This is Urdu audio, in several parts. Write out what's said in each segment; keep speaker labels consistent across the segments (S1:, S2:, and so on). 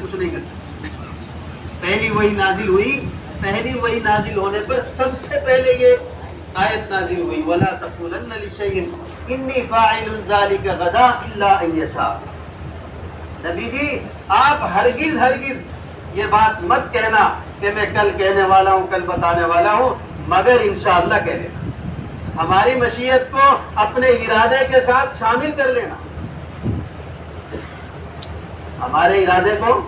S1: کچھ نہیں کر سکتے. پہلی وہی نازل ہوئی, پہلی وہی نازل ہونے پر سب سے پہلے یہ آیت نازل ہوئی, وَلَا تَقُولَنَّ لِشَيْءٍ إِنِّي فَاعِلٌ ذَلِكَ غَدًا إِلَّا أَن يَشَاءَ. نبی جی آپ ہرگز ہرگز یہ بات مت کہنا کہ میں کل کہنے والا ہوں, کل بتانے والا ہوں, مگر انشاءاللہ کہہ لینا. ہماری مشیت کو اپنے ارادے کے ساتھ شامل کر لینا, ہمارے ارادے کو,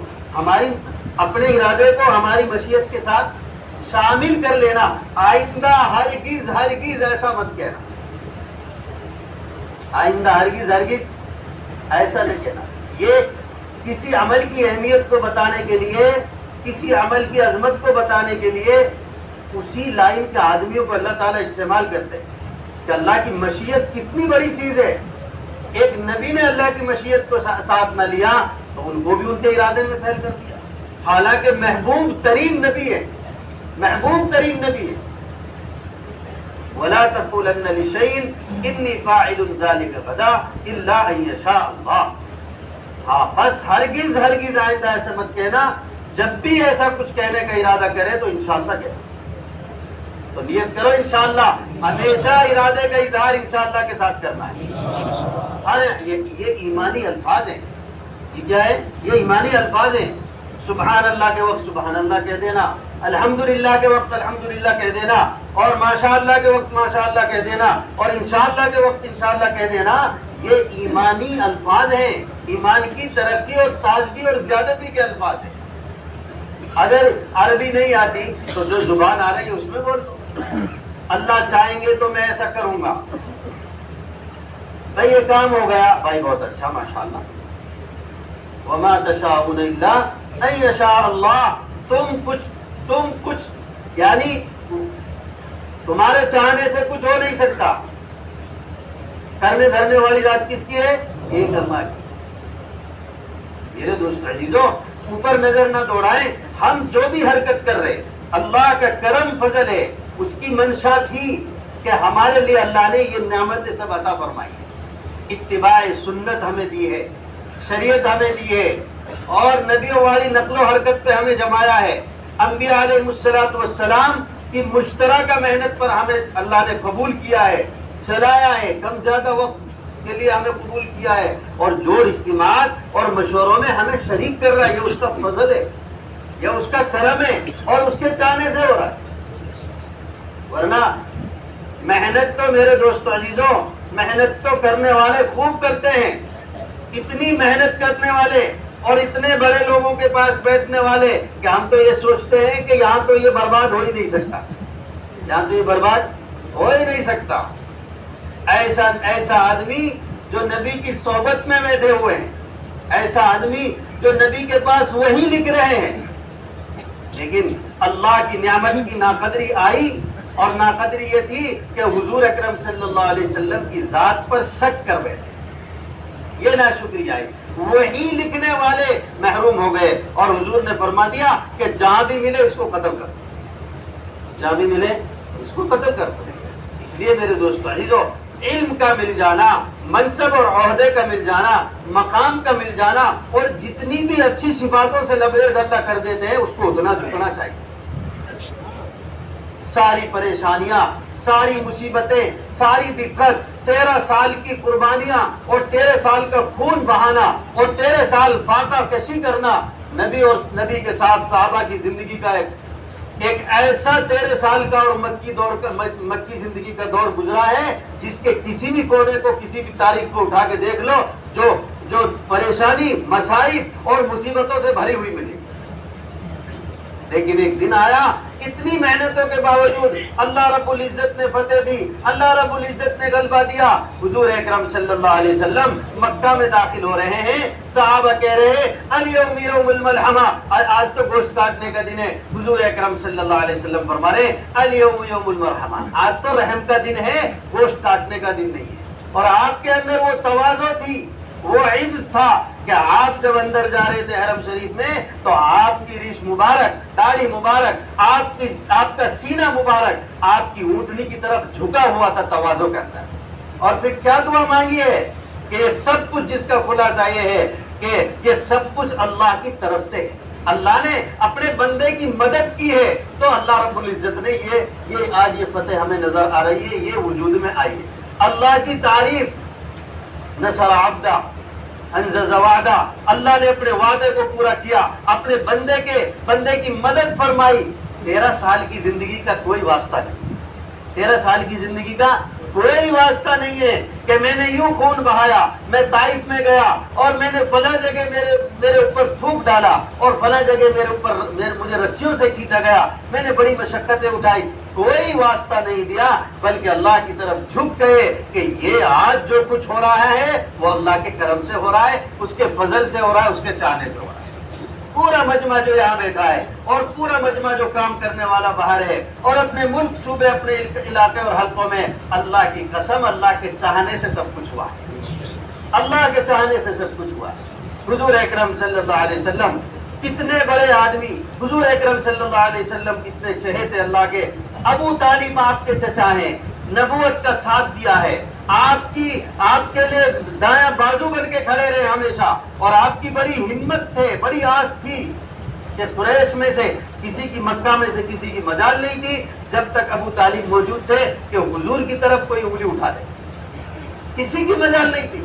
S1: اپنے ارادے کو ہماری مشیت کے ساتھ شامل کر لینا. آئندہ ہرگز ہرگز ایسا مت کہنا, آئندہ ہرگز ہرگز ایسا نہیں کہنا. یہ کسی عمل کی اہمیت کو بتانے کے لیے, کسی عمل کی عظمت کو بتانے کے لیے اسی لائن کے آدمیوں کو اللہ تعالیٰ استعمال کرتے ہیں کہ اللہ کی مشیت کتنی بڑی چیز ہے. ایک نبی نے اللہ کی مشیت کو ساتھ نہ لیا تو ان کو بھی ان کے ارادے میں پھیل کر دیا, حالانکہ محبوب ترین نبی ہے, محبوب ترین نبی ہے. وَلَا تَقُولَنَّ لِشَيْءٍ إِنِّي فَاعِلٌ ذَلِكَ غَدًا إِلَّا أَن يَشَاءَ اللَّهُ. ہاں بس ہرگز ہرگز آئندہ ایسا مت کہنا, جب بھی ایسا کچھ کہنے کا ارادہ کرے تو انشاءاللہ کہنا. تو نیت کرو انشاءاللہ, ہمیشہ ارادے کا اظہار انشاءاللہ کے ساتھ کرنا ہے. یہ ایمانی الفاظ ہیں. یہ کیا ہے؟ یہ ایمانی الفاظ ہیں. سبحان اللہ کے وقت سبحان اللہ کہہ دینا, الحمدللہ کے وقت الحمدللہ کہہ دینا, اور ماشاءاللہ کے وقت ماشاءاللہ کہہ دینا, اور انشاءاللہ کے وقت انشاءاللہ کہہ دینا. یہ ایمانی الفاظ ہیں, ایمان کی ترقی اور تازگی اور زیادتی کے الفاظ ہیں. اگر عربی نہیں آتی تو جو زبان آ رہی ہے اس میں بول دو, اللہ چاہیں گے تو میں ایسا کروں گا, بھائی یہ کام ہو گیا, بھائی بہت اچھا ماشاءاللہ. وما تشاءون الا ان یشاء اللہ. تم کچھ یعنی تمہارے چاہنے سے کچھ ہو نہیں سکتا. کرنے دھرنے والی ذات کس کی ہے؟ ایک اللہ کی. میرے دوست عزیزوں, اوپر نظر نہ دوڑائیں. ہم جو بھی حرکت کر رہے اللہ کا کرم فضل ہے, اس کی منشا تھی کہ ہمارے لیے اللہ نے یہ نعمت سب عطا فرمائی ہے. اتباع سنت ہمیں دی ہے, شریعت ہمیں دی ہے, اور نبیوں والی نقل و حرکت پہ ہمیں جمایا ہے. انبیاء علیہ السلام کی مشترکہ محنت پر ہمیں اللہ نے قبول کیا ہے, چلایا ہے, کم زیادہ وقت کے لیے ہمیں قبول کیا ہے, اور جوڑ اجتماعات اور مشوروں میں ہمیں شریک کر رہا ہے. یہ اس کا فضل ہے, یہ اس کا کرم ہے, اور اس کے چاہنے سے ہو رہا ہے. ورنہ محنت تو میرے دوستو عزیزوں, محنت تو کرنے والے خوب کرتے ہیں. اتنی محنت کرنے والے اور اتنے بڑے لوگوں کے پاس بیٹھنے والے کہ ہم تو یہ سوچتے ہیں کہ یہاں تو یہ برباد ہو ہی نہیں سکتا, یہاں تو یہ برباد ہو ہی نہیں سکتا. ایسا آدمی جو نبی کی صحبت میں بیٹھے ہوئے ہیں, ایسا آدمی جو نبی کے پاس وہی لکھ رہے ہیں, لیکن اللہ کی نعمت کی ناقدری آئی, اور ناقدری یہ تھی کہ حضور اکرم صلی اللہ علیہ وسلم کی ذات پر شک کر بیٹھے. یہ ناشکری آئی, وہی لکھنے والے محروم ہو گئے, اور حضور نے فرما دیا کہ جہاں بھی ملے اس کو قتل کر, جہاں بھی ملے اس کو قتل کر. اس لیے میرے دوستو عزیزو, علم کا مل جانا, منصب اور عہدے کا مل جانا, مقام کا مل جانا, اور جتنی بھی اچھی صفاتوں سے لبریز اللہ کر دیتے ہیں اس کو اتنا جھکنا چاہیے. ساری پریشانیاں, ساری مصیبتیں, ساری دقت, 13 سال کی قربانیاں, اور 13 سال کا خون بہانا, اور 13 سال فاقہ کشی کرنا, نبی اور نبی کے ساتھ صحابہ کی زندگی کا ایک ایسا 13 سال کا اور مکی زندگی کا دور گزرا ہے جس کے کسی بھی کونے کو, کسی بھی تاریخ کو اٹھا کے دیکھ لو, جو پریشانی, مصائب اور مصیبتوں سے بھری ہوئی ملی. لیکن ایک دن آیا, اتنی محنتوں کے باوجود اللہ رب العزت نے فتح دی, اللہ رب العزت نے غلبہ دیا. حضور اکرم صلی اللہ علیہ وسلم مکہ میں داخل ہو رہے ہیں, صحابہ کہہ رہے ہیں الیوم یوم الملحمہ, آج تو گوشت کاٹنے کا دن ہے. حضور اکرم صلی اللہ علیہ وسلم فرما رہے الیوم یوم المرحمہ, آج تو رحم کا دن ہے, گوشت کاٹنے کا دن نہیں ہے. اور آپ کے اندر وہ تواضع تھی, وہ عجز تھا کہ آپ جب اندر جا رہے تھے حرم شریف میں تو آپ کی ریش مبارک, داڑھی مبارک, آپ کا سینہ مبارک آپ کی اونٹنی کی طرف جھکا ہوا تھا تواضع کے اندر. اور پھر کیا دعا مانگی ہے کہ یہ سب کچھ جس کا خلاصہ یہ ہے کہ سب کچھ اللہ کی طرف سے ہے، اللہ نے اپنے بندے کی مدد کی ہے، تو اللہ رب العزت نے یہ آج یہ فتح ہمیں نظر آ رہی ہے، یہ وجود میں آئی ہے۔ اللہ کی تعریف، نصر عبدہ انجز وعدہ، اللہ نے اپنے وعدے کو پورا کیا، اپنے بندے کی مدد فرمائی۔ 13 سال کی زندگی کا کوئی واسطہ نہیں، 13 سال کی زندگی کا کوئی واسطہ نہیں ہے کہ میں نے یوں خون بہایا، میں طائف میں گیا اور میں نے فلاں جگہ میرے اوپر تھوک ڈالا اور فلاں جگہ مجھے رسیوں سے کھینچا گیا، میں نے بڑی مشقتیں اٹھائی، کوئی واسطہ نہیں دیا، بلکہ اللہ کی طرف جھک گئے کہ یہ آج جو کچھ ہو رہا ہے وہ اللہ کے کرم سے ہو رہا ہے، اس کے فضل سے ہو رہا ہے، اس کے چاہنے سے ہو رہا ہے۔ پورا مجمع جو یہاں بیٹھا ہے اور پورا مجمع جو کام کرنے والا باہر ہے اور اپنے ملک صوبے اپنے علاقے اور حلقوں میں، اللہ کی قسم اللہ کے چاہنے سے سب کچھ ہوا ہے، اللہ کے چاہنے سے سب کچھ ہوا ہے۔ حضور اکرم صلی اللہ علیہ وسلم کتنے بڑے آدمی، حضور اکرم صلی اللہ علیہ وسلم کتنے چہیتے اللہ کے، ابو طالب آپ کے چچا ہیں، نبوت کا ساتھ دیا ہے، آپ کے لیے دایاں بازو بن کے کھڑے رہے ہمیشہ، اور آپ کی بڑی ہمت تھے، بڑی آس تھی کہ قریش میں سے کسی کی، مکہ میں سے کسی کی مجال نہیں تھی جب تک ابو طالب موجود تھے کہ حضور کی طرف کوئی انگلی اٹھا دے، کسی کی مجال نہیں تھی۔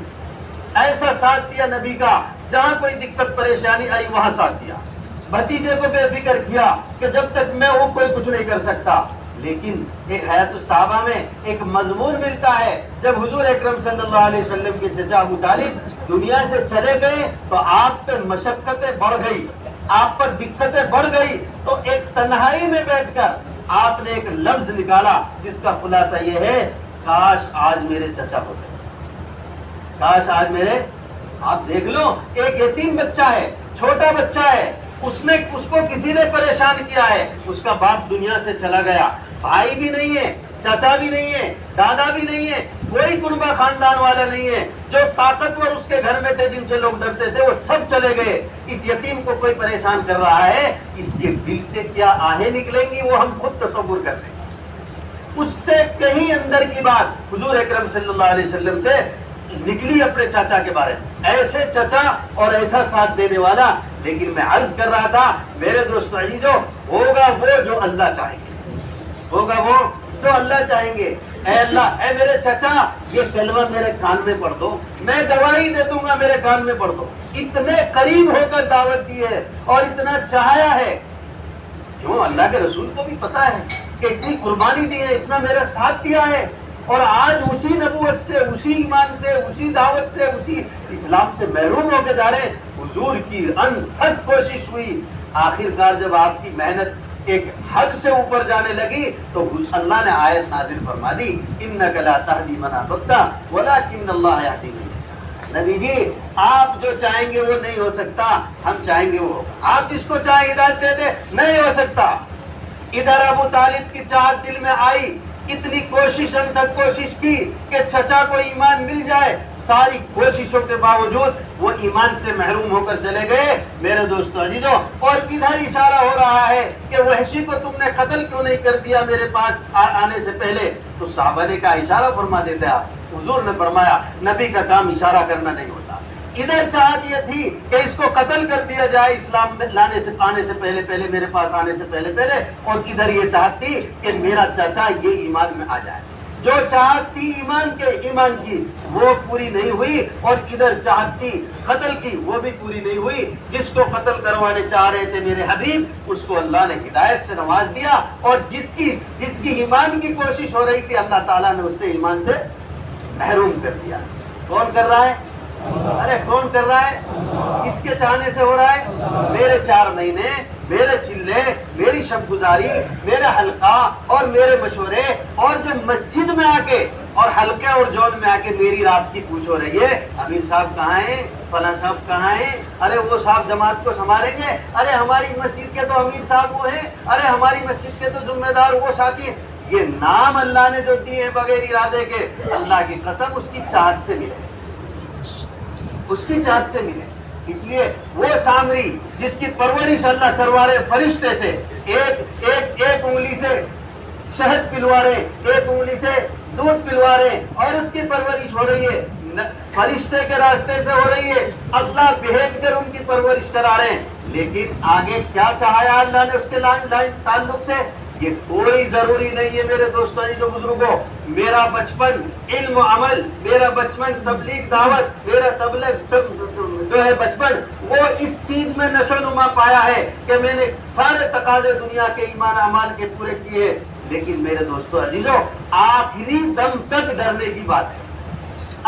S1: ایسا ساتھ دیا نبی کا، جہاں کوئی دقت پریشانی آئی وہاں ساتھ دیا، بھتیجے کو بے فکر کیا کہ جب تک میں ہوں کوئی کچھ نہیں کر سکتا۔ لیکن ایک حیات الصحابہ میں ایک مضمون ملتا ہے، جب حضور اکرم صلی اللہ علیہ وسلم کے چچا ابو طالب دنیا سے چلے گئے تو آپ پہ مشقتیں بڑھ گئی، آپ پر دقتیں بڑھ گئی، تو ایک تنہائی میں بیٹھ کر آپ نے ایک لفظ نکالا جس کا خلاصہ یہ ہے، کاش آج میرے چچا ہوتے، کاش آج میرے۔ آپ دیکھ لو، ایک یتیم بچہ ہے، چھوٹا بچہ ہے، اس کو کسی نے پریشان کیا ہے، اس کا باپ دنیا سے چلا گیا، بھائی بھی نہیں ہے، چچا بھی نہیں ہے، دادا بھی نہیں ہے، کوئی کنبہ خاندان والا نہیں ہے، جو طاقتور اس کے گھر میں تھے جن سے لوگ ڈرتے تھے وہ سب چلے گئے، اس یتیم کو کوئی پریشان کر رہا ہے، اس کے دل سے کیا آہیں نکلیں گی وہ ہم خود تصور کر لیں گے۔ اس سے کہیں اندر کی بات حضور اکرم صلی اللہ علیہ وسلم سے نکلی اپنے چاچا کے بارے میں، ایسے چچا اور ایسا ساتھ دینے والا۔ لیکن میں عرض کر رہا تھا میرے دوست عزیزو، ہوگا وہ جو اللہ چاہیں گے، ہوگا وہ جو اللہ چاہیں گے۔ اے اللہ، اے میرے چچا، یہ کلمہ میرے کان میں پڑھ دو، میں گواہی دے دوں گا، میرے کان میں پڑھ دو۔ اتنے قریب ہو کر دعوت دی ہے اور اتنا چاہیا ہے، کیوں اللہ کے رسول کو بھی پتا ہے کہ اتنی قربانی دی ہے، اتنا میرا ساتھ دیا ہے، اور آج اسی نبوت سے، اسی ایمان سے، اسی دعوت سے، اسی اسلام سے محروم ہو کے جا رہے۔ حضور کی انتھک کوشش ہوئی، آخر کار جب آپ کی محنت ایک حد سے اوپر جانے لگی تو اللہ نے آیت نازل فرما دی، انک لا تہدی من احببت ولکن اللہ یہدی من یشاء۔ نبی جی، آپ جو چاہیں گے وہ نہیں ہو سکتا، ہم چاہیں گے وہ ہوگا۔ آپ جس کو چاہیں ہدایت دے دے، نہیں ہو سکتا۔ ادھر ابو طالب کی چاہت دل میں آئی، اتنی کوشش، انتھک کوشش کی کہ چچا کو ایمان مل جائے، ساری کوششوں کے باوجود وہ ایمان سے محروم ہو کر چلے گئے۔ میرے دوستو عزیزو، اور ادھر اشارہ ہو رہا ہے کہ وحشی کو تم نے قتل کیوں نہیں کر دیا میرے پاس آنے سے پہلے؟ تو صحابہ نے کہا اشارہ فرما دیتے آپ، حضور نے فرمایا نبی کا کام اشارہ کرنا نہیں ہوتا۔ ادھر چاہت یہ تھی کہ اس کو قتل کر دیا جائے اسلام میں آنے سے پہلے، میرے پاس آنے سے پہلے، اور ادھر یہ چاہت تھی کہ میرا چچا یہ ایمان میں آ جائے۔ جو چاہت تھی ایمان کی وہ پوری نہیں ہوئی، اور ادھر چاہت تھی قتل کی وہ بھی پوری نہیں ہوئی۔ جس کو قتل کروانے چاہ رہے تھے میرے حبیب، اس کو اللہ نے ہدایت سے نواز دیا، اور جس کی ایمان کی کوشش ہو رہی تھی اللہ تعالیٰ نے اس سے ایمان سے محروم کر دیا۔ کون کر رہا ہے؟ ارے کون کر رہا ہے؟ کس کے چاہنے سے ہو رہا ہے؟ میرے 4 مہینے، میرے چلے، میری شب گزاری، میرا حلقہ اور میرے مشورے، اور جو مسجد میں آ کے اور حلقے اور جون میں آ کے میری رات کی پوچھ ہو رہی ہے، امیر صاحب کہاں ہیں، فلاں صاحب کہاں ہیں، ارے وہ صاحب جماعت کو سنبھالیں گے، ارے ہماری مسجد کے تو امیر صاحب وہ ہیں، ارے ہماری مسجد کے تو ذمہ دار وہ ساتھی ہیں۔ یہ نام اللہ نے جو دیے بغیر ارادے کے، اللہ کی قسم اس کی چاہت سے ملے، اس کی چاہت سے ملے۔ اس لیے وہ سامری جس کی پرورش اللہ کروا رہے فرشتے سے، ایک انگلی سے شہد پلوا رہے، ایک انگلی سے دودھ پلوا رہے، اور اس کی پرورش ہو رہی ہے، فرشتے کے راستے سے ہو رہی ہے، اللہ بھیج کر ان کی پرورش کرا رہے ہیں. لیکن آگے کیا چاہا اللہ نے اس کے تعلق سے؟ یہ کوئی ضروری نہیں ہے میرے دوستوں جو بزرگوں. میرا بچپن علم و عمل، میرا بچپن تبلیغ دعوت، میرا جو ہے بچپن وہ اس چیز میں نشو نما پایا ہے کہ میں نے سارے تقاضے دنیا کے ایمان اعمال کے پورے کیے. لیکن میرے دوستو عزیزوں، آخری دم تک ڈرنے کی بات ہے.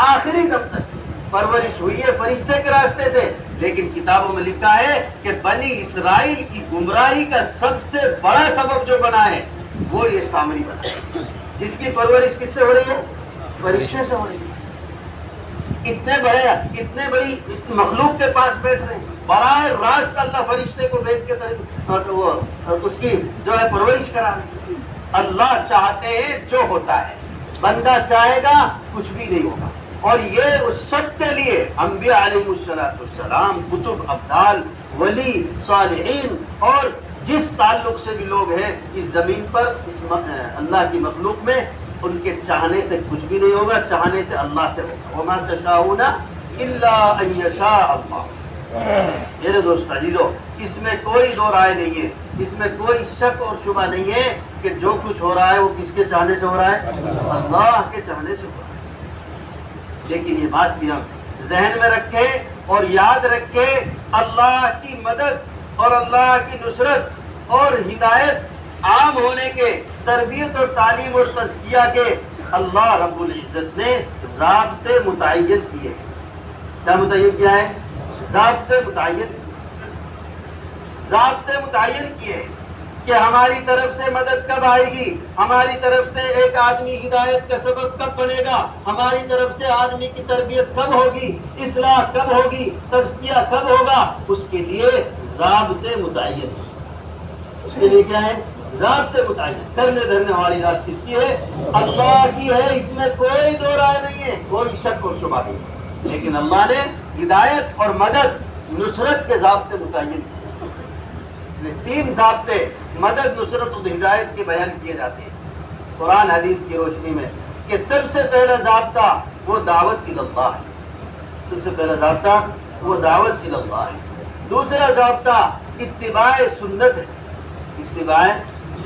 S1: آخری دم تک پرورش ہوئی ہے فرشتے کے راستے سے، لیکن کتابوں میں لکھا ہے کہ بنی اسرائیل کی گمراہی کا سب سے بڑا سبب جو بنا ہے وہ یہ سامری بنا ہے، جس کی پرورش کس سے ہو رہی ہے؟ فرشتے سے ہو رہی ہے. اتنے بڑی مخلوق کے پاس بیٹھ رہے ہیں، براہ راست اللہ فرشتے کو بھیج کے وہ اس کی جو ہے پرورش کرا رہے ہیں. اللہ چاہتے ہیں جو ہوتا ہے، بندہ چاہے گا کچھ بھی نہیں ہوگا. اور یہ اس سب کے لیے انبیاء علیہ السلام، کتب، ابدال، ولی، صالحین اور جس تعلق سے بھی لوگ ہیں اس زمین پر، اس اللہ کی مخلوق میں، ان کے چاہنے سے کچھ بھی نہیں ہوگا، چاہنے سے اللہ سے ہوگا. وما تشاءون الا ان یشاء اللہ. میرے دوست عزیزو، اس میں کوئی دو رائے نہیں ہے، اس میں کوئی شک اور شبہ نہیں ہے کہ جو کچھ ہو رہا ہے وہ کس کے چاہنے سے ہو رہا ہے؟ اللہ کے چاہنے سے ہو رہا ہے. لیکن یہ بات بھی ہم ذہن میں رکھیں اور یاد رکھیں، اللہ کی مدد اور اللہ کی نصرت اور ہدایت عام ہونے کے، تربیت اور تعلیم اور تزکیہ کے اللہ رب العزت نے ضابطے متعین کیے. کیا متعین کیا ہے؟ ضابطے متعین کیے کہ ہماری طرف سے مدد کب آئے گی، ہماری طرف سے ایک آدمی ہدایت کا سبب کب بنے گا، ہماری طرف سے آدمی کی تربیت کب ہوگی، اصلاح کب ہوگی، تزکیہ کب ہوگا. اس کے لیے ضابطے متعین. اس کے لیے کیا ہے؟ ضابطے متعین. کرنے دھرنے والی ذات کس کی ہے؟ اللہ کی ہے. اس میں کوئی دو رائے نہیں ہے، کوئی شک اور شبہ نہیں. لیکن اللہ نے ہدایت اور مدد، نصرت کے ضابطے متعین کیے. 3 ضابطے مدد، نصرت اور ہدایت کے بیان کیے جاتے ہیں قرآن حدیث کی روشنی میں کہ سب سے پہلا ضابطہ وہ دعوت اللہ ہے. سب سے پہلا ضابطہ وہ دعوت اللہ ہے. دوسرا ضابطہ اتباع سنت ہے، اتباع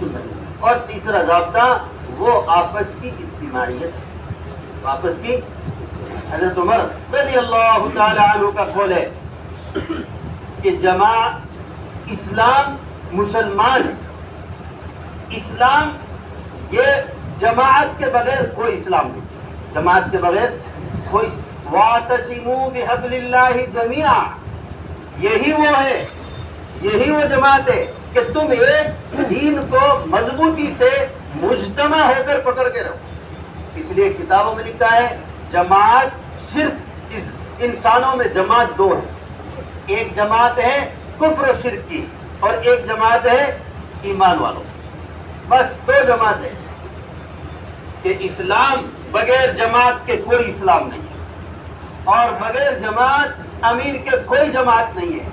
S1: سنت. اور تیسرا ضابطہ وہ آپس کی اجتماعیت ہے، آپس کی. حضرت عمر رضی اللہ تعالی عنہ کا قول ہے کہ اسلام مسلمان، اسلام یہ جماعت کے بغیر کوئی اسلام نہیں، جماعت کے بغیر کوئی. وَاعْتَصِمُوا بِحَبْلِ اللَّهِ جَمِيعًا. یہی وہ ہے، یہی وہ جماعت ہے کہ تم ایک دین کو مضبوطی سے مجتمع ہو کر پکڑ کے رہو. اس لیے کتابوں میں لکھا ہے جماعت صرف انسانوں میں جماعت 2 ہے. ایک جماعت ہے کفر و شرک کی اور ایک جماعت ہے ایمان والوں. بس 2 جماعت ہے کہ اسلام بغیر جماعت کے کوئی اسلام نہیں ہے، اور بغیر جماعت امیر کے کوئی جماعت نہیں ہے،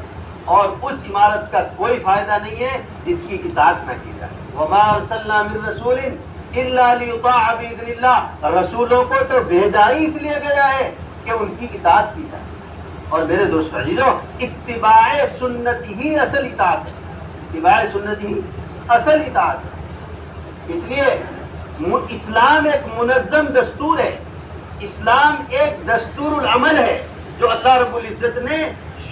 S1: اور اس عمارت کا کوئی فائدہ نہیں ہے جس کی اطاعت نہ کی جائے. وما ارسلنا من رسول الا لیطاع باذن اللہ. رسولوں کو تو بھیجا ہی اس لیے گیا ہے کہ ان کی اطاعت کی جائے. اور میرے دوست عزیزوں، اتباع سنت ہی اصل اطاعت ہے، اتباع سنت ہی اصل اطاعت ہے. اس لیے اسلام ایک منظم دستور ہے، اسلام ایک دستور العمل ہے جو اللہ رب العزت نے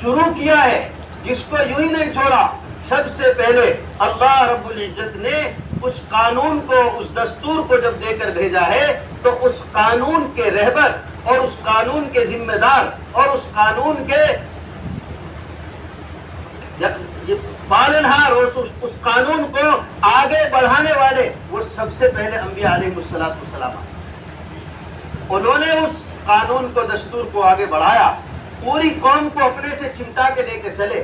S1: شروع کیا ہے، جس کو یوں ہی نہیں چھوڑا. سب سے پہلے اللہ رب العزت نے اس قانون کو، اس دستور کو جب دے کر بھیجا ہے تو اس قانون کے رہبر اور اس قانون کے ذمہ دار اور اس قانون کے پالنہار اور اس قانون کو آگے بڑھانے والے وہ سب سے پہلے انبیاء علیہ السلام. انہوں نے اس قانون کو، دستور کو آگے بڑھایا، پوری قوم کو اپنے سے چمٹا کے لے کر چلے،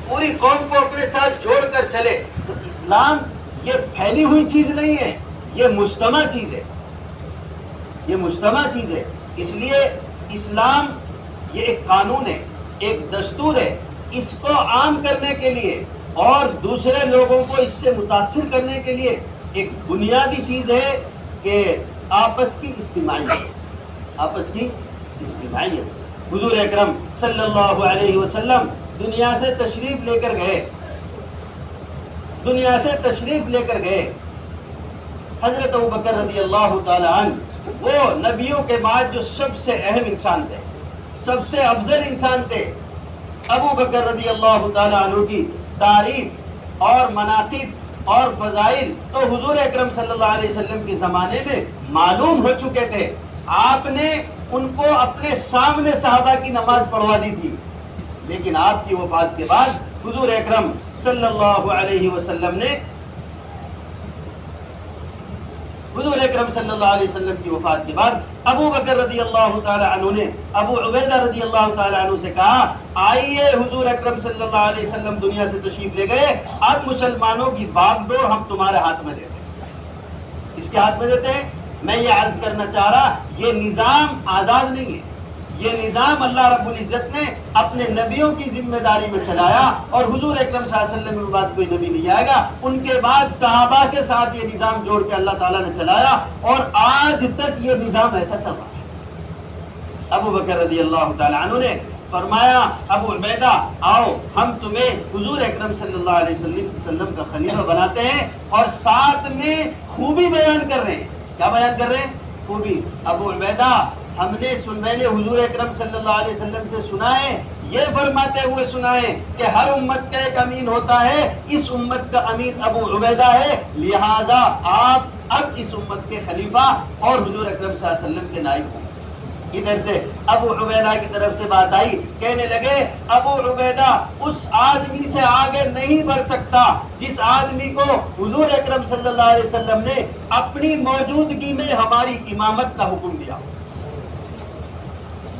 S1: پوری قوم کو اپنے ساتھ جوڑ کر چلے. تو اسلام یہ پھیلی ہوئی چیز نہیں ہے، یہ مجتمع چیز ہے، یہ مجتمع چیز ہے. اس لیے اسلام یہ ایک قانون ہے، ایک دستور ہے. اس کو عام کرنے کے لیے اور دوسرے لوگوں کو اس سے متاثر کرنے کے لیے ایک بنیادی چیز ہے کہ آپس کی اجتماعیت، آپس کی اجتماعیت۔ حضور اکرم صلی اللہ علیہ وسلم دنیا سے تشریف لے کر گئے، دنیا سے تشریف لے کر گئے۔ حضرت ابوبکر رضی اللہ تعالی عنہ وہ نبیوں کے بعد جو سب سے اہم انسان تھے، سب سے افضل انسان تھے۔ ابو بکر رضی اللہ تعالی عنہ کی تعریف اور مناقب اور فضائل تو حضور اکرم صلی اللہ علیہ وسلم کے زمانے میں معلوم ہو چکے تھے۔ آپ نے ان کو اپنے سامنے صحابہ کی نماز پڑھوا دی تھی، لیکن آپ کی وفات کے بعد حضور اکرم صلی اللہ علیہ وسلم نے حضور اکرم صلی اللہ علیہ وسلم کی وفات کے بعد ابو بکر رضی اللہ تعالی عنہ نے ابو عبیدہ رضی اللہ تعالی عنہ سے کہا، آئیے حضور اکرم صلی اللہ علیہ وسلم دنیا سے تشریف لے گئے، اب مسلمانوں کی باغ ڈور ہم تمہارے ہاتھ میں دیتے ہیں۔ کس کے ہاتھ میں دیتے ہیں؟ میں یہ عرض کرنا چاہ رہا، یہ نظام آزاد نہیں ہے، یہ نظام اللہ رب العزت نے اپنے نبیوں کی ذمہ داری میں چلایا، اور حضور اکرم صلی اللہ علیہ وسلم کے بعد کوئی نبی نہیں آئے گا، ان کے بعد صحابہ کے ساتھ یہ نظام جوڑ کے اللہ تعالیٰ نے چلایا، اور آج تک یہ نظام ایسا چل رہا ہے۔ ابو بکر رضی اللہ تعالیٰ عنہ نے فرمایا، ابو عبیدہ آؤ، ہم تمہیں حضور اکرم صلی اللہ علیہ وسلم کا خلیفہ بناتے ہیں، اور ساتھ میں خوبی بیان کر رہے ہیں۔ کیا بیان کر رہے ہیں؟ خوبی۔ ابو عبیدہ میں نے حضور اکرم صلی اللہ علیہ وسلم سے سنا ہے، یہ فرماتے ہوئے سنا ہے کہ ہر امت کا ایک امین ہوتا ہے، اس امت کا امین ابو عبیدہ ہے، لہذا آپ اب اس امت کے خلیفہ اور حضور اکرم صلی اللہ علیہ وسلم کے نائب ہوں۔ ادھر سے ابو عبیدہ کی طرف سے بات آئی، کہنے لگے ابو عبیدہ اس آدمی سے آگے نہیں بڑھ سکتا جس آدمی کو حضور اکرم صلی اللہ علیہ وسلم نے اپنی موجودگی میں ہماری امامت کا حکم دیا۔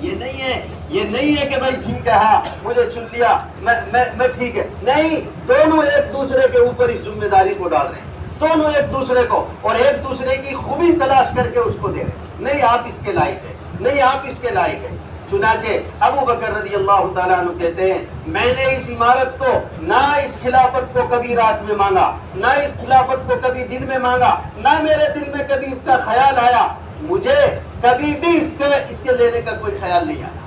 S1: یہ نہیں ہے کہ بھائی ٹھیک ہے، ہاں مجھے چن لیا میں ٹھیک ہے، نہیں، دونوں ایک دوسرے کے اوپر اس ذمہ داری کو ڈال رہے ہیں، دونوں ایک دوسرے کو اور ایک دوسرے کی خوبی تلاش کر کے اس کو دے رہے ہیں، نہیں آپ اس کے لائق ہیں، نہیں آپ اس کے لائق ہیں۔ چنانچہ ابو بکر رضی اللہ تعالیٰ عنہ کہتے ہیں، میں نے اس عمارت کو نہ اس خلافت کو کبھی رات میں مانگا، نہ اس خلافت کو کبھی دن میں مانگا، نہ میرے دل میں کبھی اس کا خیال آیا، مجھے کبھی بھی اس کے لینے کا کوئی خیال نہیں آیا۔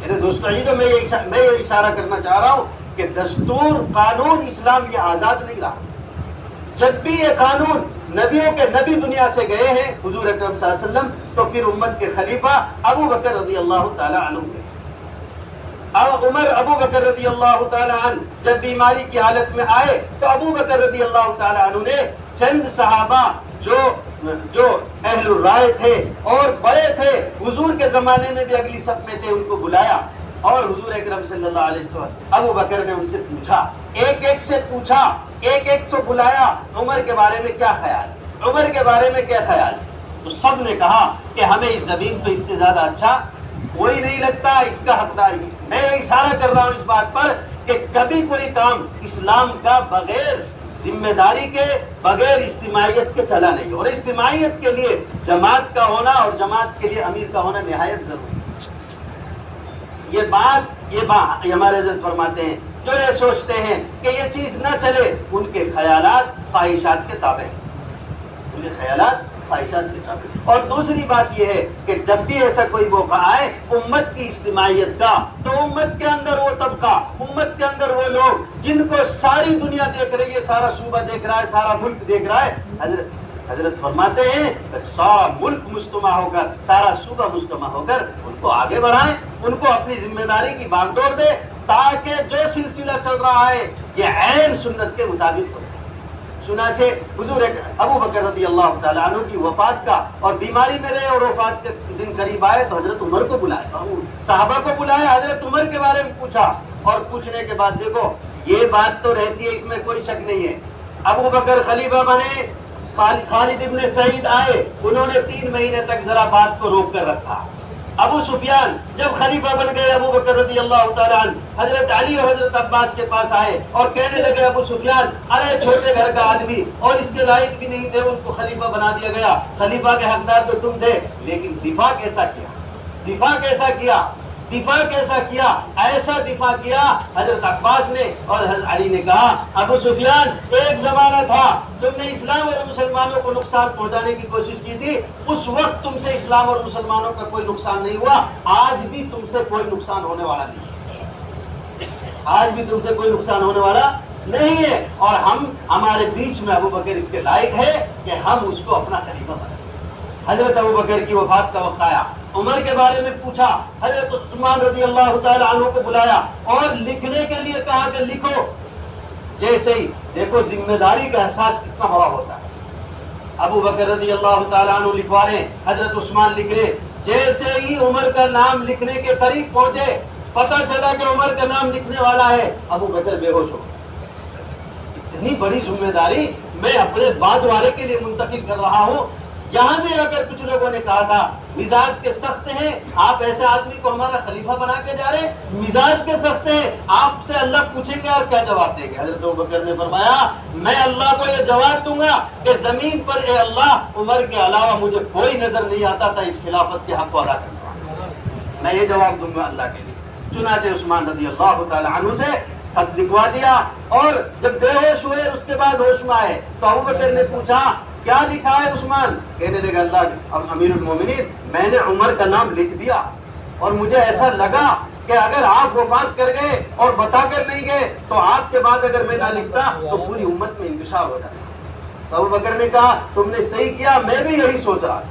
S1: میرے دوستو، میں یہ اشارہ کرنا چاہ رہا ہوں کہ دستور قانون اسلام یہ آزاد نہیں رہا۔ جب بھی یہ قانون نبیوں کے نبی دنیا سے گئے ہیں حضور اکرم صلی اللہ علیہ وسلم، تو پھر امت کے خلیفہ ابو بکر رضی اللہ تعالی عنہ گئے۔ ابو بکر رضی اللہ تعالی عنہ جب بیماری کی حالت میں آئے تو ابو بکر رضی اللہ تعالی عنہ نے چند صحابہ جو اہل الرائے تھے اور بڑے تھے، حضور کے زمانے میں بھی اگلی صف میں تھے، ان کو بلایا، اور حضور اکرم صلی اللہ علیہ وسلم ابو بکر نے ان سے پوچھا، ایک ایک سے پوچھا، ایک ایک سے بلایا، عمر کے بارے میں کیا خیال، عمر کے بارے میں کیا خیال؟ تو سب نے کہا کہ ہمیں اس زمین پہ اس سے زیادہ اچھا کوئی نہیں لگتا، اس کا حقدار ہی۔ میں اشارہ کر رہا ہوں اس بات پر کہ کبھی کوئی کام اسلام کا بغیر ذمہ داری کے، بغیر اجتماعیت کے چلا نہیں، اور اجتماعیت کے لیے جماعت کا ہونا اور جماعت کے لیے امیر کا ہونا نہایت ضروری ہے۔ یہ ہمارے حضرت فرماتے ہیں، جو یہ سوچتے ہیں کہ یہ چیز نہ چلے، ان کے خیالات خواہشات کے تابع ہیں، ان کے خیالات خواہشات کے تابع۔ اور دوسری بات یہ ہے کہ جب بھی ایسا کوئی موقع آئے امت کی اجتماعیت کا، تو امت کے اندر وہ طبقہ، امت کے اندر وہ لوگ جن کو ساری دنیا دیکھ رہی ہے، سارا صوبہ دیکھ رہا ہے، سارا ملک دیکھ رہا ہے، حضرت فرماتے ہیں کہ سارا ملک مجتمع ہو کر، سارا صوبہ مجتمع ہو کر ان کو آگے بڑھائیں، ان کو اپنی ذمہ داری کی باغ ڈور دے، تاکہ جو سلسلہ چل رہا ہے یہ عین سنت کے مطابق ہو۔ چنانچہ حضور ابو بکر رضی اللہ تعالیٰ عنہ کی وفات کا اور بیماری میں رہے اور وفات کے دن قریب آئے تو حضرت عمر کو بلایا، صحابہ کو بلایا، حضرت عمر کے بارے میں پوچھا، اور پوچھنے کے بعد دیکھو یہ بات تو رہتی ہے، اس میں کوئی شک نہیں ہے، ابو بکر خلیفہ بنے، خالد ابن سعید آئے، انہوں نے 3 مہینے تک ذرا بات کو روک کر رکھا۔ ابو سفیان جب خلیفہ بن گئے ابو بکر رضی اللہ تعالیٰ عنہ، حضرت علی اور حضرت عباس کے پاس آئے اور کہنے لگے ابو سفیان، ارے چھوٹے گھر کا آدمی اور اس کے لائق بھی نہیں تھے، ان کو خلیفہ بنا دیا گیا، خلیفہ کے حقدار تو تم تھے، لیکن دفاع کیسا کیا، دفاع کیسا کیا، دفاع کیسا کیا؟ ایسا دفاع کیا حضرت عباس نے اور حضرت علی نے کہا ابو سفیان ایک زمانہ تھا تم نے اسلام اور مسلمانوں کو نقصان پہنچانے کی کوشش کی تھی، اس وقت تم سے اسلام اور مسلمانوں کا کوئی نقصان نہیں ہوا، آج بھی تم سے کوئی نقصان ہونے والا نہیں، آج بھی تم سے کوئی نقصان ہونے والا نہیں ہے، اور ہمارے بیچ میں ابو بکر اس کے لائق ہے کہ ہم اس کو اپنا خلیفہ بنائیں۔ حضرت ابو بکر کی وفات کا وقت آیا، عمر کے بارے میں پوچھا، حضرت عثمان رضی اللہ تعالی عنہ کو بلایا اور لکھنے کے لیے کہا کہ لکھو۔ جیسے ہی دیکھو ذمہ داری کا احساس کتنا بڑا ہوتا ہے، ابو بکر رضی اللہ تعالی عنہ لکھوا رہے ہیں، حضرت عثمان لکھ رہے، جیسے ہی عمر کا نام لکھنے کے قریب پہنچے، پتہ چلا کہ عمر کا نام لکھنے والا ہے، ابو بکر بے ہوش ہو۔ اتنی بڑی ذمہ داری میں اپنے بعد والے کے لیے منتقل کر رہا ہوں۔ یہاں بھی اگر کچھ لوگوں نے کہا تھا مزاج کے سخت ہیں، آپ ایسے آدمی کو ہمارا خلیفہ بنا کے جا رہے، مزاج کے سخت ہیں، آپ سے اللہ پوچھیں گے اور کیا جواب دیں گے؟ حضرت ابوبکر نے فرمایا میں اللہ کو یہ جواب دوں گا کہ زمین پر اے اللہ عمر کے علاوہ مجھے کوئی نظر نہیں آتا تھا اس خلافت کے حق کو ادا کرنا، میں یہ جواب دوں گا اللہ کے لیے۔ چنانچہ عثمان رضی اللہ تعالی عنہ سے خط لکھوا دیا، اور جب بے ہوش ہوئے اس کے بعد ہوش میں آئے تو ابوبکر نے پوچھا کیا لکھا ہے عثمان؟ کہنے لگا اللہ امیر المومنین میں نے عمر کا نام لکھ دیا، اور مجھے ایسا لگا کہ اگر آپ وفات کر گئے اور بتا کر نہیں گئے تو آپ کے بعد اگر میں نہ لکھتا تو پوری امت میں انتشار ہو جاتا۔ تو ابوبکر نے کہا تم نے صحیح کیا، میں بھی یہی سوچ رہا تھا۔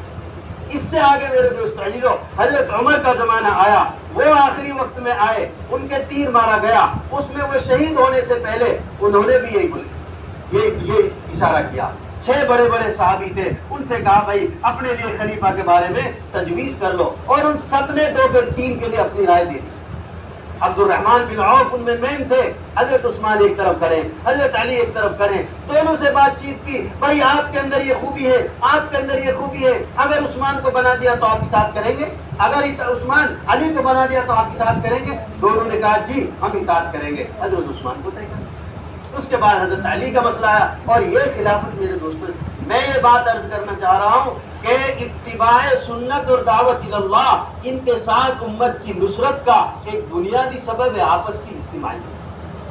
S1: اس سے آگے میرے دوست عزیزو حضرت عمر کا زمانہ آیا، وہ آخری وقت میں آئے، ان کے تیر مارا گیا، اس میں وہ شہید ہونے سے پہلے انہوں نے بھی یہی بولے یہ اشارہ کیا۔ 6 بڑے بڑے صحابی تھے، ان سے کہا بھائی اپنے لیے خلیفہ کے بارے میں تجویز کر لو، اور ان سب نے 2/3 کے لیے اپنی رائے دی۔ عبد الرحمن بن عوف ان میں مین تھے، حضرت عثمان ایک طرف کریں، حضرت علی ایک طرف کریں، دونوں سے بات چیت کی، بھائی آپ کے اندر یہ خوبی ہے، آپ کے اندر یہ خوبی ہے، اگر عثمان کو بنا دیا تو آپ اطاعت کریں گے، اگر عثمان علی کو بنا دیا تو آپ اطاعت کریں گے؟ دونوں نے کہا جی ہم اطاعت کریں گے، حضرت عثمان کو طے کریں۔ اس کے بعد حضرت علی کا مسئلہ آیا، اور یہ خلافت میرے دوستوں میں یہ بات عرض کرنا چاہ رہا ہوں کہ اتباع سنت اور دعوت اللہ ان کے ساتھ امت کی نصرت کا ایک بنیادی سبب ہے آپس کی اجتماعیت،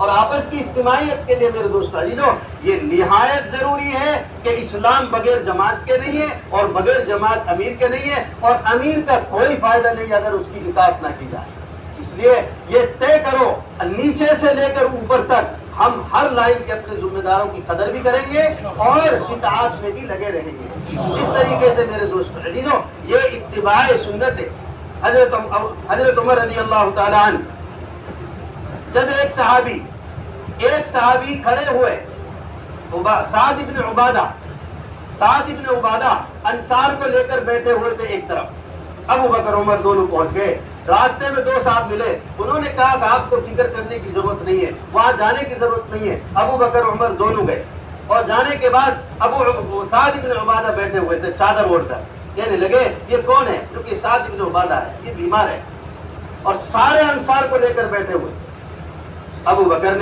S1: اور آپس کی اجتماعیت کے لیے میرے دوست عزیزو یہ نہایت ضروری ہے کہ اسلام بغیر جماعت کے نہیں ہے، اور بغیر جماعت امیر کے نہیں ہے، اور امیر کا کوئی فائدہ نہیں اگر اس کی اطاعت نہ کی جائے۔ اس لیے یہ طے کرو نیچے سے لے کر اوپر تک ہم ہر لائن کے اپنے ذمہ داروں کی قدر بھی کریں گے اور اطاعت میں بھی لگے رہیں گے۔ اس طریقے سے میرے دوست عزیزو یہ اتباع سنت ہے۔ حضرت عمر رضی اللہ تعالی عنہ جب ایک صحابی کھڑے ہوئے، سعد ابن عبادہ انصار کو لے کر بیٹھے ہوئے تھے ایک طرف، ابو بکر عمر دونوں پہنچ گئے، راستے میں 2 صاحب ملے، انہوں نے کہا کہ آپ کو فکر کرنے کی ضرورت نہیں ہے، وہاں جانے کی ضرورت نہیں ہے۔ ابو بکر عمر دونوں گئے، اور جانے کے بعد سعد ابن عبادہ بیٹھے ہوئے تھے چادر اوڑھ کر، کہنے لگے یہ کون ہے؟ کیونکہ سعد ابن عبادہ ہے، یہ بیمار ہے، اور سارے انصار کو لے کر بیٹھے ہوئے۔ ابو بکر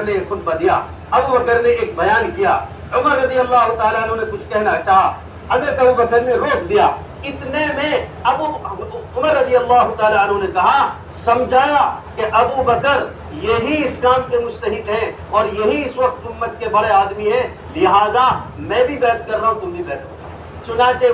S1: نے خطبہ دیا، ابو بکر نے ایک بیان کیا، عمر رضی اللہ تعالیٰ عنہ نے کچھ کہنا چاہا، حضرت ابو بکر نے روک دیا۔ اتنے میں عمر رضی اللہ تعالیٰ عنہ نے کہا، سمجھایا کہ ابو بکر یہی اس کام کے مستحق ہیں اور یہی اس وقت امت کے بڑے آدمی ہیں، لہذا میں بھی بیعت کر رہا ہوں، تم بھی بیعت کرو۔ چنانچہ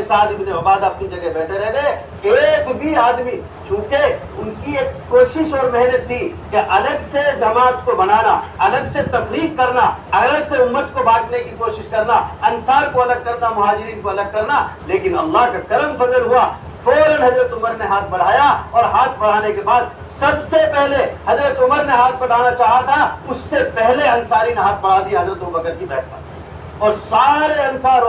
S1: سعد ابن عبادہ اپنی جگہ بیٹھے رہ گئے، ایک بھی آدمی، چونکہ ان کی ایک کوشش اور محنت تھی کہ الگ سے جماعت کو بنانا، الگ سے تفریق کرنا، الگ سے امت کو بانٹنے کی کوشش کرنا، انصار کو الگ کرنا، مہاجرین کو الگ کرنا، لیکن اللہ کا کرم فضل ہوا، فوراً حضرت عمر نے ہاتھ بڑھایا، اور ہاتھ بڑھانے کے بعد سب سے پہلے حضرت عمر نے ہاتھ بڑھانا چاہا تھا، اس سے پہلے انصاری نے ہاتھ بڑھا دیا حضرت ابوبکر کی بیعت پر، اور سارے انصار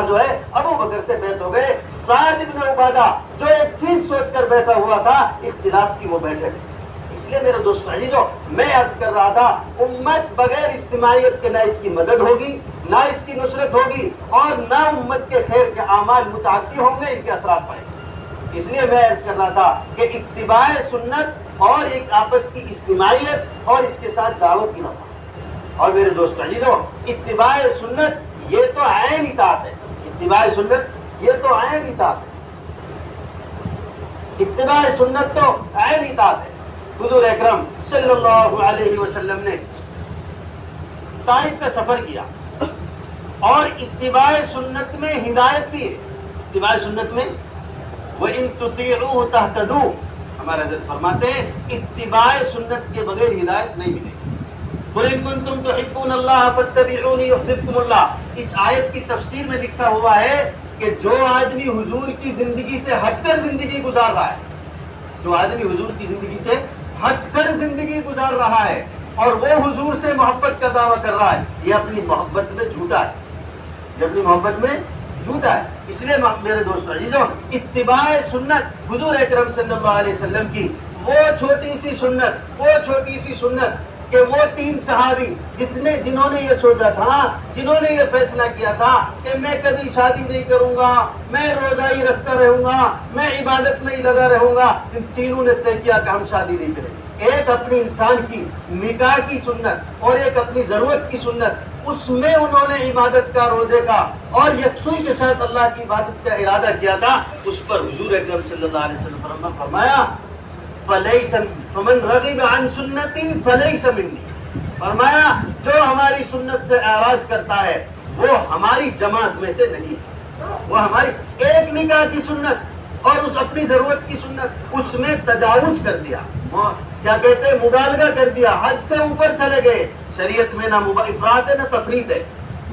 S1: جو ہے ابو بکر سے بیعت ہو گئے۔ سعد ابن عبادہ جو ایک چیز سوچ کر بیٹھا ہوا تھا، اختلاف کی وہ بیٹھے۔ اس لیے میرے دوست عزیزو میں عرض کر رہا تھا، امت بغیر اجتماعیت کے نہ اس کی مدد ہوگی، نہ اس کی نصرت ہوگی، اور نہ امت کے خیر کے اعمال متعدی ہوں گے، ان کے اثرات پڑیں گے۔ اس لیے میں عرض کر رہا تھا کہ اتباع سنت اور ایک آپس کی اجتماعیت اور اس کے ساتھ دعوت کی نفع، اور میرے دوست عزیزو اتباع سنت یہ تو عین اطاعت ہے، اتباع سنت یہ تو عین اطاعت ہے۔ اتباع سنت تو عین اطاعت ہے. حضور اکرم صلی اللہ علیہ وسلم نے طائف کا سفر کیا اور اتباع سنت میں ہدایت بھی ہے. اتباع سنت میں وَإِن تُطِيعُوهُ تَهْتَدُوا، ہمارے حضرت فرماتے ہیں اتباع سنت کے بغیر ہدایت نہیں ملے گی. قُلْ إِن كُنتُمْ تُحِبُّونَ اللَّهَ فَاتَّبِعُونِي يُحْبِبْكُمُ اللَّهُ. اس آیت کی تفسیر میں لکھا ہوا ہے کہ جو آدمی حضور کی زندگی سے ہٹ کر زندگی گزار رہا ہے، جو آدمی حضور کی زندگی سے ہٹ کر زندگی گزار رہا ہے اور وہ حضور سے محبت کا دعویٰ کر رہا ہے، یہ اپنی محبت میں جھوٹا ہے، یہ اپنی محبت میں جھوٹا ہے. اس لیے میرے دوستو عزیزو، اتباع سنت حضور اکرم صلی اللہ علیہ وسلم کی وہ چھوٹی سی سنت کہ وہ 3 صحابی جنہوں نے یہ سوچا تھا، جنہوں نے یہ فیصلہ کیا تھا کہ میں کبھی شادی نہیں کروں گا، میں روزہ ہی رکھتا رہوں گا، میں عبادت میں ہی لگا رہوں گا، ان تینوں نے طے کیا کہ ہم شادی نہیں کریں گے. ایک اپنی انسان کی نکاح کی سنت اور ایک اپنی ضرورت کی سنت، اس میں انہوں نے عبادت کا، روزے کا اور یکسوئی کے ساتھ اللہ کی عبادت کا ارادہ کیا تھا. اس پر حضور اکرم صلی اللہ علیہ وسلم فرمایا فَمَنْ رَغِبَ عَنْ سُنَّتِي فَلَيْسَ مِنِّي، فرمایا جو ہماری سنت سے اعراض کرتا ہے وہ ہماری جماعت میں سے نہیں ہے. وہ ہماری ایک نکاح کی سنت اور اس اپنی ضرورت کی سنت، اس میں تجاوز کر دیا، کیا کہتے ہیں، مبالغہ کر دیا، حد سے اوپر چلے گئے. شریعت میں نہ افراط ہے نہ تفریط ہے.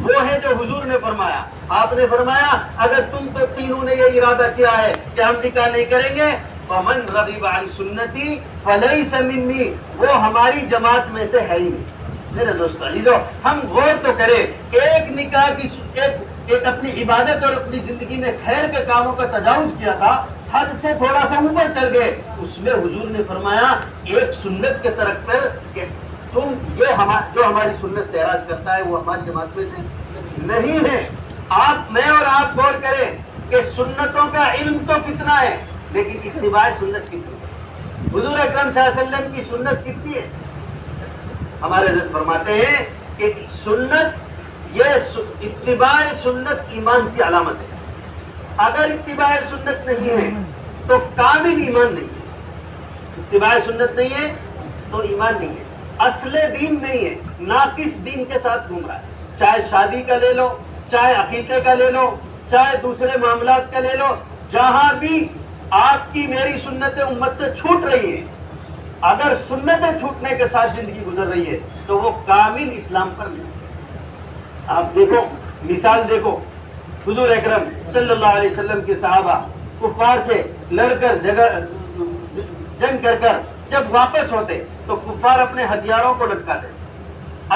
S1: وہ ہے جو حضور نے فرمایا. آپ نے فرمایا اگر تم تو تینوں نے یہ ارادہ کیا ہے کہ ہم نکاح نہیں کریں گے، وَمَنْ رَغِبَ عَنْ سُنَّتِي فَلَيْسَ مِنِّي، وہ ہماری جماعت میں سے ہے ہی نہیں. میرے دوستو عزیزو، ہم غور تو کریں، ایک نکاح کی ایک اپنی عبادت اور اپنی زندگی میں خیر کے کاموں کا تجاوز کیا تھا، حد سے تھوڑا سا اوپر چل گئے. اس میں حضور نے فرمایا ایک سنت کے ترک پر کہ تم یہ جو ہماری سنت سے اعراض کرتا ہے وہ ہماری جماعت میں سے نہیں ہے. میں اور آپ غور کریں کہ سنتوں کا علم تو کتنا ہے لیکن اتباع سنت کتنی ہے. حضور اکرم صلی اللہ علیہ وسلم کی سنت کتنی ہے. ہمارے حضرت فرماتے ہیں کہ سنت، یہ اتباع سنت ایمان کی علامت ہے. اگر اتباع سنت نہیں ہے تو کامل ایمان نہیں ہے. اتباع سنت نہیں ہے تو ایمان نہیں ہے، اصل دین نہیں ہے، ناقص دین کے ساتھ گھوم رہا ہے. چاہے شادی کا لے لو، چاہے عقیقے کا لے لو، چاہے دوسرے معاملات کا لے لو، جہاں بھی آپ کی میری سنتیں امت سے چھوٹ رہی ہیں، اگر سنتیں چھوٹنے کے ساتھ زندگی گزر رہی ہے تو وہ کامل اسلام پر نہیں. آپ دیکھو، مثال دیکھو، حضور اکرم صلی اللہ علیہ وسلم کے صحابہ کفار سے لڑ کر جنگ کر جب واپس ہوتے تو کفار اپنے ہتھیاروں کو لٹکاتے،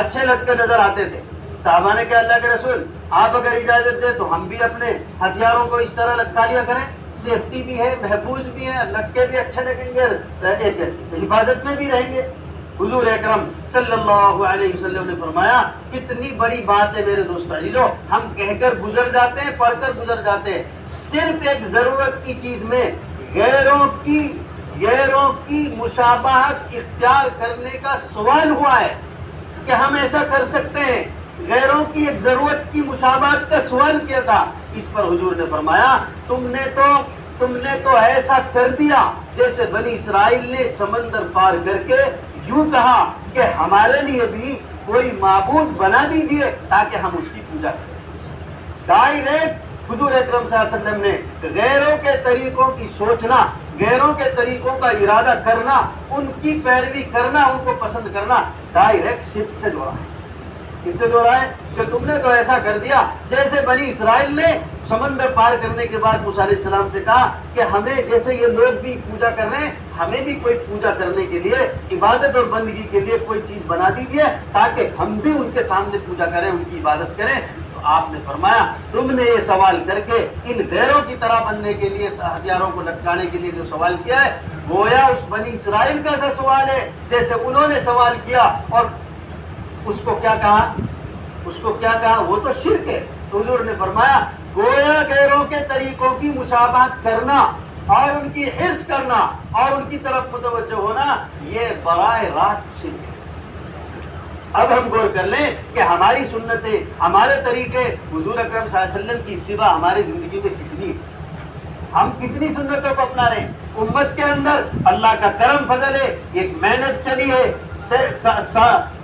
S1: اچھے لٹکے نظر آتے تھے. صحابہ نے کہا اللہ کے رسول آپ اگر اجازت دیں تو ہم بھی اپنے ہتھیاروں کو اس طرح لٹکا لیا کریں، سیفٹی بھی ہے، محفوظ بھی ہے، لٹکے بھی اچھے لگیں گے، ایک حفاظت میں بھی رہیں گے. حضور اکرم صلی اللہ علیہ وسلم نے فرمایا کتنی بڑی بات ہے میرے دوست عزیزو، ہم کہہ کر گزر جاتے ہیں، پڑھ کر گزر جاتے ہیں. صرف ایک ضرورت کی چیز میں غیروں کی مشابہت اختیار کرنے کا سوال ہوا ہے کہ ہم ایسا کر سکتے ہیں. غیروں کی ایک ضرورت کی مشابہت کا سوال کیا تھا. اس پر حضور نے فرمایا تم نے تو ایسا کر دیا جیسے بنی اسرائیل نے سمندر پار کر کے یوں کہا کہ ہمارے لیے بھی کوئی معبود بنا دیجئے تاکہ ہم اس کی پوجا کریں. ڈائریکٹ حضور اکرم صلی اللہ علیہ وسلم نے غیروں کے طریقوں کی سوچنا، غیروں کے طریقوں کا ارادہ کرنا، ان کی پیروی کرنا، ان کو پسند کرنا ڈائریکٹ شرک سے جوڑا ہے. اس سے جوڑا ہے کہ تم نے تو ایسا کر دیا جیسے بنی اسرائیل نے سمندر پار کرنے کے بعد موسیٰ علیہ السلام سے کہا کہ ہمیں جیسے یہ لوگ بھی پوجا کر رہے ہیں ہمیں بھی کوئی پوجا کرنے کے لیے، عبادت اور بندگی کے لیے کوئی چیز بنا دیجیے تاکہ ہم بھی ان کے سامنے پوجا کریں، ان کی عبادت کریں. تو آپ نے فرمایا تم نے یہ سوال کر کے ان غیروں کی طرح بننے کے لیے، ہتھیاروں کو لٹکانے کے لیے جو سوال کیا ہے گویا اس بنی اسرائیل کا ایسا سوال ہے جیسے انہوں نے سوال کیا اور اس کو کیا کہا، وہ تو شرک ہے. تو حضور نے فرمایا گویا غیروں کے طریقوں کی مشابہت کرنا اور ان کی حرص کرنا اور ان کی طرف متوجہ ہونا یہ براہ راست شرک ہے. اب ہم غور کر لیں کہ ہماری سنتیں، ہمارے طریقے، حضور اکرم صلی اللہ علیہ وسلم کی اتباع ہماری زندگی میں کتنی ہے. ہم کتنی سنتوں کو اپنا رہے ہیں. امت کے اندر اللہ کا کرم فضل ہے, ایک محنت چلی ہے,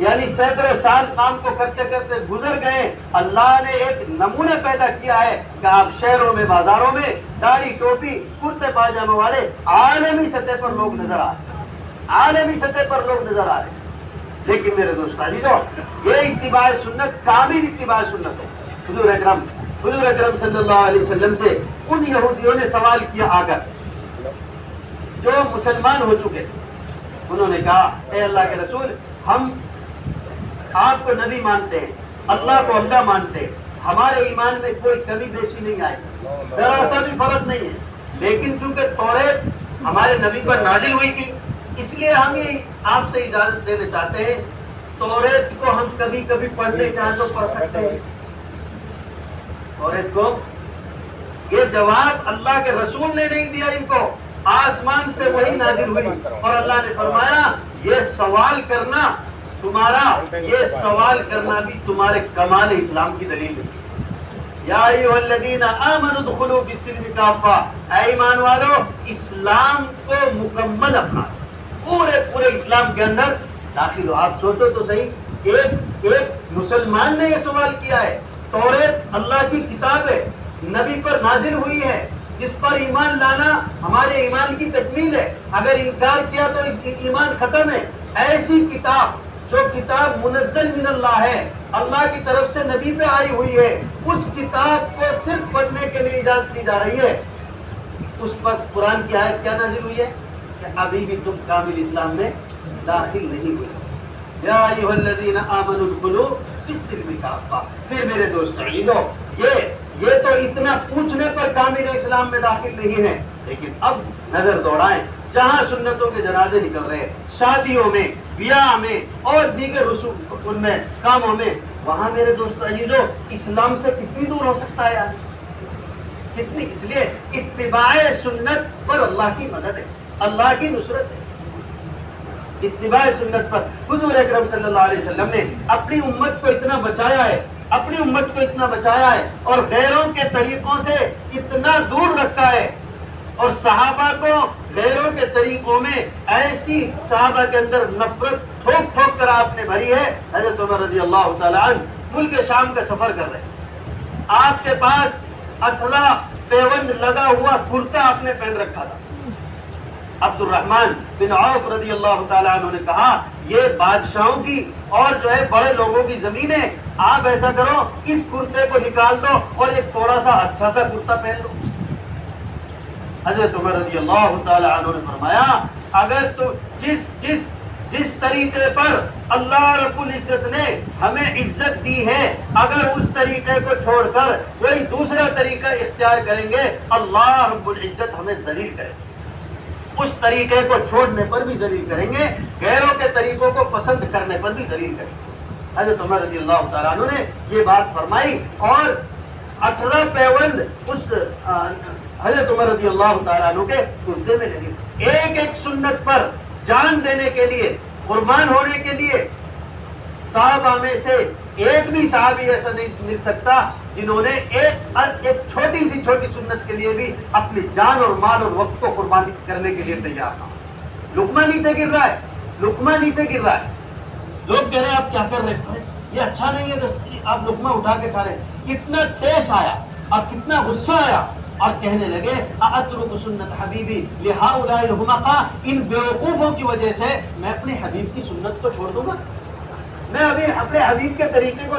S1: یعنی سینکڑوں سال کام کو کرتے کرتے گزر گئے. اللہ نے ایک نمونہ پیدا کیا ہے کہ آپ شہروں میں بازاروں میں داڑھی ٹوپی کرتے پاجامے والے عالمی سطح پر لوگ نظر آ رہے ہیں, عالمی سطح پر لوگ نظر آ رہے ہیں. لیکن میرے دوست عزیزو, یہ اتباع سنت کامل اتباع سنت ہے. حضور اکرم صلی اللہ علیہ وسلم سے ان یہودیوں نے سوال کیا آ کر جو مسلمان ہو چکے تھے. انہوں نے کہا اے اللہ کے رسول, ہم آپ کو نبی مانتے ہیں, اللہ کو اللہ مانتے ہیں, ہمارے ایمان میں کوئی کمی بیشی نہیں آئی, ذرا سا بھی فرق نہیں ہے, لیکن چونکہ توریت ہمارے نبی پر نازل ہوئی تھی اس لیے ہم یہ آپ سے اجازت لینا چاہتے ہیں, توریت کو ہم کبھی کبھی پڑھنے چاہیں تو پڑھ سکتے ہیں. توریت کو یہ جواب اللہ کے رسول نے نہیں دیا ان کو, آسمان سے وہی نازل ہوئی اور اللہ نے فرمایا یہ سوال کرنا بھی تمہارے کمال اسلام کی دلیل ہے. یا ایھا الذین آمنوا ادخلوا فی السلم کافہ, اے ایمان والو اسلام کو مکمل اپنا, پورے اسلام کے اندر داخل ہو. آپ سوچو تو صحیح, ایک مسلمان نے یہ سوال کیا ہے. توریت اللہ کی کتاب ہے, نبی پر نازل ہوئی ہے, جس پر ایمان لانا ہمارے ایمان کی تکمیل ہے. اگر انکار کیا تو اس کی ایمان ختم ہے. ایسی کتاب جو کتاب منزل من اللہ ہے, اللہ کی طرف سے نبی پہ آئی ہوئی ہے, اس کتاب کو صرف پڑھنے کے لیے اجازت دی جا رہی ہے. اس پر قرآن کی آیت کیا نازل ہوئی ہے کہ ابھی بھی تم کامل اسلام میں داخل نہیں ہوئے. یا ایھا الذین آمنوا ادخلوا فی السلم کافہ. پھر میرے دوست عزیزو, یہ تو اتنا پوچھنے پر کامل اسلام میں داخل نہیں ہے. لیکن اب نظر دوڑائیں, جہاں سنتوں کے جنازے نکل رہے ہیں, شادیوں میں, بیاہ میں اور دیگر رسوم ان میں کاموں میں, وہاں میرے دوست عزیزو اسلام سے کتنی دور ہو سکتا ہے یار, کتنی. اس لیے اتباع سنت پر اللہ کی مدد ہے, اللہ کی نصرت ہے. اتباع سنت پر حضور اکرم صلی اللہ علیہ وسلم نے اپنی امت کو اتنا بچایا ہے, اور غیروں کے طریقوں سے اتنا دور رکھا ہے, اور صحابہ کو غیروں کے طریقوں میں ایسی صحابہ کے اندر نفرت ٹھوک کر آپ نے بھری ہے. حضرت عمر رضی اللہ تعالیٰ عنہ ملک شام کا سفر کر رہے ہیں, آپ کے پاس 18 پیوند لگا ہوا کرتا آپ نے پہن رکھا تھا. عبد الرحمن بن عوف رضی اللہ تعالیٰ عنہ نے کہا یہ بادشاہوں کی اور جو ہے بڑے لوگوں کی زمین ہے, آپ ایسا کرو اس کرتے کو نکال دو اور ایک تھوڑا سا اچھا سا کرتا پہن لو. حضرت عمر رضی اللہ تعالیٰ عنہ نے فرمایا اگر تو جس طریقے پر اللہ رب العزت نے ہمیں عزت دی ہے, اگر اس طریقے کو چھوڑ کر کوئی دوسرا طریقہ اختیار کریں گے, اللہ رب العزت ہمیں ذلیل کرے گا. اس طریقے کو چھوڑنے پر بھی ذلیل کریں گے, غیروں کے طریقوں کو پسند کرنے پر بھی ذلیل کریں گے. حضرت عمر رضی اللہ تعالیٰ عنہ نے یہ بات فرمائی اور 18 پیوند اس حضرت عمر رضی اللہ تعالیٰ عنہ کے کرتے میں لگے. ایک سنت پر جان دینے کے لیے, قربان ہونے کے لیے صحابہ میں سے ایک بھی صحابی ایسا نہیں مل سکتا جنہوں نے ایک چھوٹی سنت کے لیے بھی اپنی جان اور مال اور وقت کو قربانی کرنے کے لیے تیار تھا. لقمہ نیچے گر رہا ہے, لوگ کہہ رہے ہیں آپ کیا کر رہے ہیں, یہ اچھا نہیں ہے آپ لقمہ اٹھا کے کھا رہے ہیں. کتنا ٹیس آیا اور کتنا غصہ آیا, اور کہنے لگے اترک سنت حبیبی لہؤلاء الحمقاء, ان بیوقوفوں کی وجہ سے میں اپنے حبیب کی سنت کو چھوڑ دوں گا, میں ابھی اپنے حبیب کے طریقے کو